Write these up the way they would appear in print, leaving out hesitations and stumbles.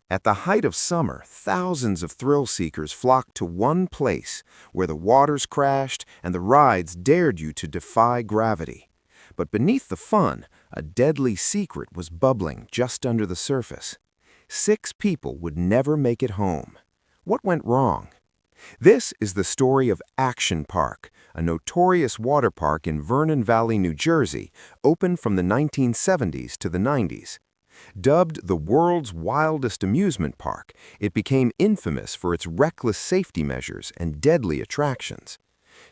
At the height of summer, thousands of thrill seekers flocked to one place where the waters crashed and the rides dared you to defy gravity. But beneath the fun, a deadly secret was bubbling just under the surface. 6 people would never make it home. What went wrong? This is the story of Action Park, a notorious water park in Vernon Valley, New Jersey, opened from the 1970s to the 90s. Dubbed the world's wildest amusement park, it became infamous for its reckless safety measures and deadly attractions.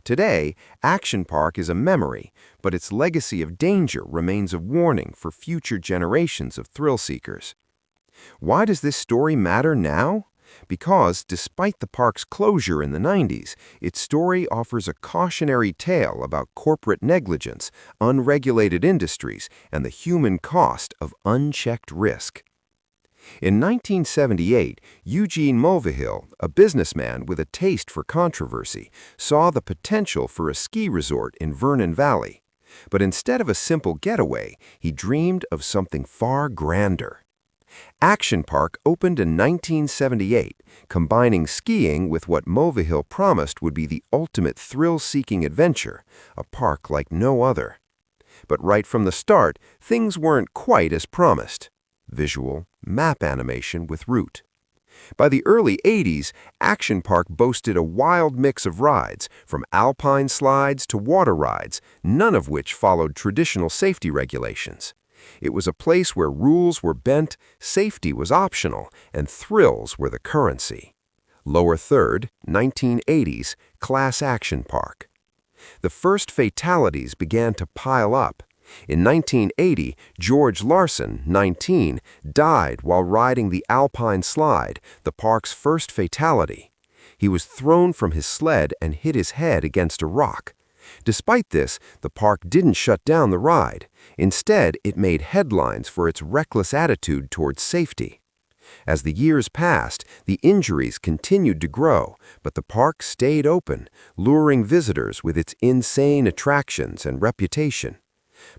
Today, Action Park is a memory, but its legacy of danger remains a warning for future generations of thrill seekers. Why does this story matter now? Because, despite the park's closure in the 90s, its story offers a cautionary tale about corporate negligence, unregulated industries, and the human cost of unchecked risk. In 1978, Eugene Mulvihill, a businessman with a taste for controversy, saw the potential for a ski resort in Vernon Valley. But instead of a simple getaway, he dreamed of something far grander. Action Park opened in 1978, combining skiing with what Mulvihill promised would be the ultimate thrill-seeking adventure, a park like no other. But right from the start, things weren't quite as promised. Visual, map animation with root. By the early 80s, Action Park boasted a wild mix of rides, from Alpine Slides to water rides, none of which followed traditional safety regulations. It was a place where rules were bent, safety was optional, and thrills were the currency. Lower Third, 1980s, Class Action Park. The first fatalities began to pile up. In 1980, George Larson, 19, died while riding the Alpine Slide, the park's first fatality. He was thrown from his sled and hit his head against a rock. Despite this, the park didn't shut down the ride. Instead, it made headlines for its reckless attitude towards safety. As the years passed, the injuries continued to grow, but the park stayed open, luring visitors with its insane attractions and reputation.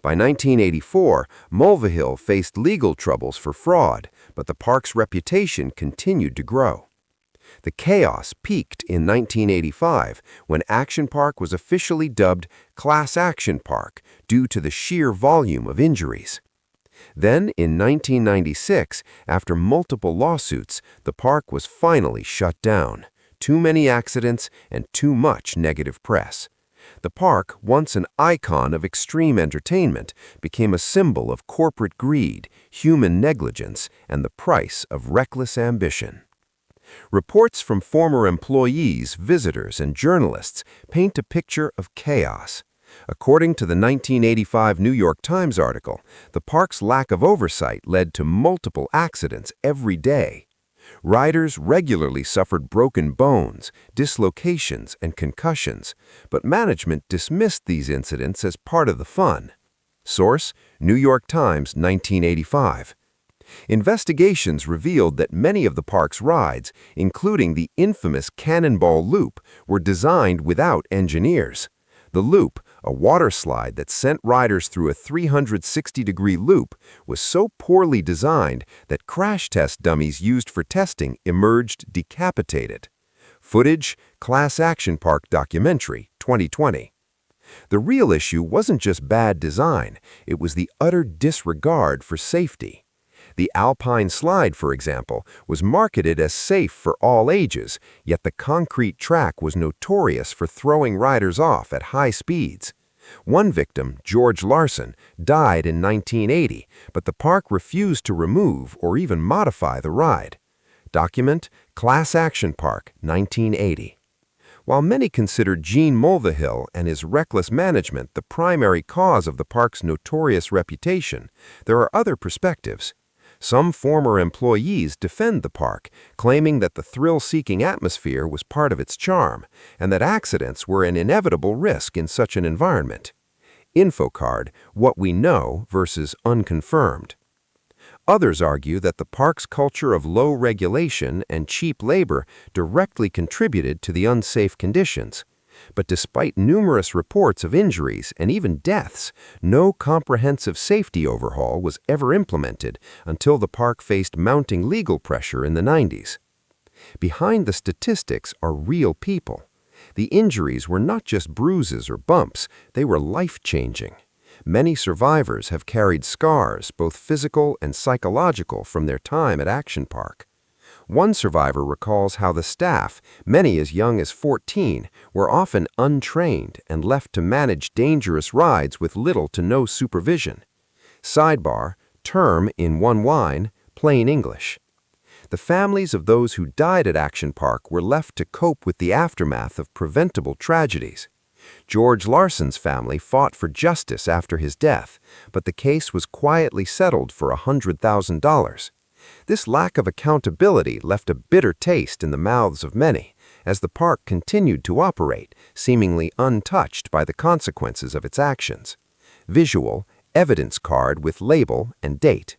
By 1984, Mulvihill faced legal troubles for fraud, but the park's reputation continued to grow. The chaos peaked in 1985 when Action Park was officially dubbed Class Action Park due to the sheer volume of injuries. Then, in 1996, after multiple lawsuits, the park was finally shut down. Too many accidents and too much negative press. The park, once an icon of extreme entertainment, became a symbol of corporate greed, human negligence, and the price of reckless ambition. Reports from former employees, visitors, and journalists paint a picture of chaos. According to the 1985 New York Times article, the park's lack of oversight led to multiple accidents every day. Riders regularly suffered broken bones, dislocations, and concussions, but management dismissed these incidents as part of the fun. Source: New York Times, 1985. Investigations revealed that many of the park's rides, including the infamous Cannonball Loop, were designed without engineers. The loop, a water slide that sent riders through a 360-degree loop, was so poorly designed that crash test dummies used for testing emerged decapitated. Footage: Class Action Park documentary, 2020. The real issue wasn't just bad design, it was the utter disregard for safety. The Alpine Slide, for example, was marketed as safe for all ages, yet the concrete track was notorious for throwing riders off at high speeds. One victim, George Larson, died in 1980, but the park refused to remove or even modify the ride. Document: Class Action Park, 1980. While many considered Eugene Mulvihill and his reckless management the primary cause of the park's notorious reputation, there are other perspectives. Some former employees defend the park, claiming that the thrill-seeking atmosphere was part of its charm, and that accidents were an inevitable risk in such an environment. Info card: What we know versus unconfirmed. Others argue that the park's culture of low regulation and cheap labor directly contributed to the unsafe conditions. But despite numerous reports of injuries and even deaths, no comprehensive safety overhaul was ever implemented until the park faced mounting legal pressure in the 90s. Behind the statistics are real people. The injuries were not just bruises or bumps, they were life-changing. Many survivors have carried scars, both physical and psychological, from their time at Action Park. One survivor recalls how the staff, many as young as 14, were often untrained and left to manage dangerous rides with little to no supervision. Sidebar, term in one line, plain English. The families of those who died at Action Park were left to cope with the aftermath of preventable tragedies. George Larson's family fought for justice after his death, but the case was quietly settled for $100,000. This lack of accountability left a bitter taste in the mouths of many, as the park continued to operate, seemingly untouched by the consequences of its actions. Visual, evidence card with label and date.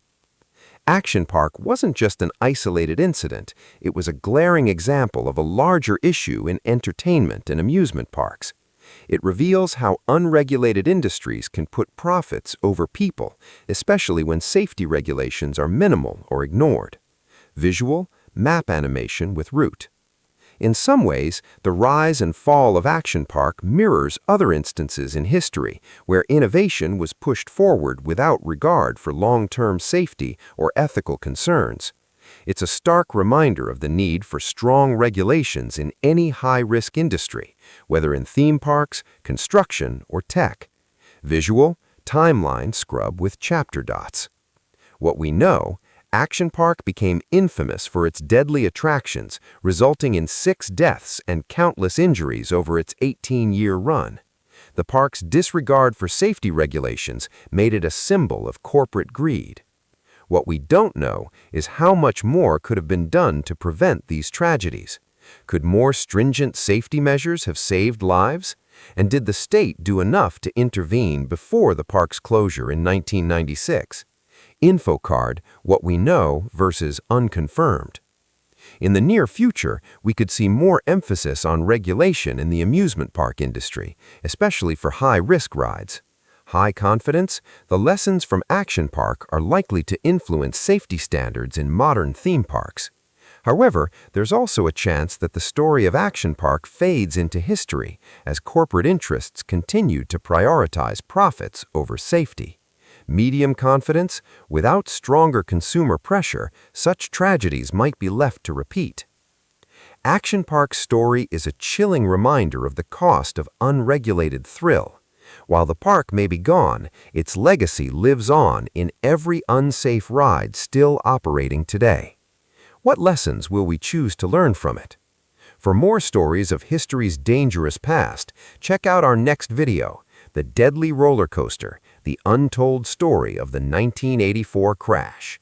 Action Park wasn't just an isolated incident, it was a glaring example of a larger issue in entertainment and amusement parks. It reveals how unregulated industries can put profits over people, especially when safety regulations are minimal or ignored. Visual, map animation with route. In some ways, the rise and fall of Action Park mirrors other instances in history where innovation was pushed forward without regard for long-term safety or ethical concerns. It's a stark reminder of the need for strong regulations in any high-risk industry, whether in theme parks, construction, or tech. Visual, timeline scrub with chapter dots. What we know, Action Park became infamous for its deadly attractions, resulting in 6 deaths and countless injuries over its 18-year run. The park's disregard for safety regulations made it a symbol of corporate greed. What we don't know is how much more could have been done to prevent these tragedies. Could more stringent safety measures have saved lives? And did the state do enough to intervene before the park's closure in 1996? Info card, what we know versus unconfirmed. In the near future, we could see more emphasis on regulation in the amusement park industry, especially for high-risk rides. High confidence, the lessons from Action Park are likely to influence safety standards in modern theme parks. However, there's also a chance that the story of Action Park fades into history as corporate interests continue to prioritize profits over safety. Medium confidence, without stronger consumer pressure, such tragedies might be left to repeat. Action Park's story is a chilling reminder of the cost of unregulated thrill. While the park may be gone, its legacy lives on in every unsafe ride still operating today. What lessons will we choose to learn from it? For more stories of history's dangerous past, check out our next video, The Deadly Roller Coaster, the untold story of the 1984 crash.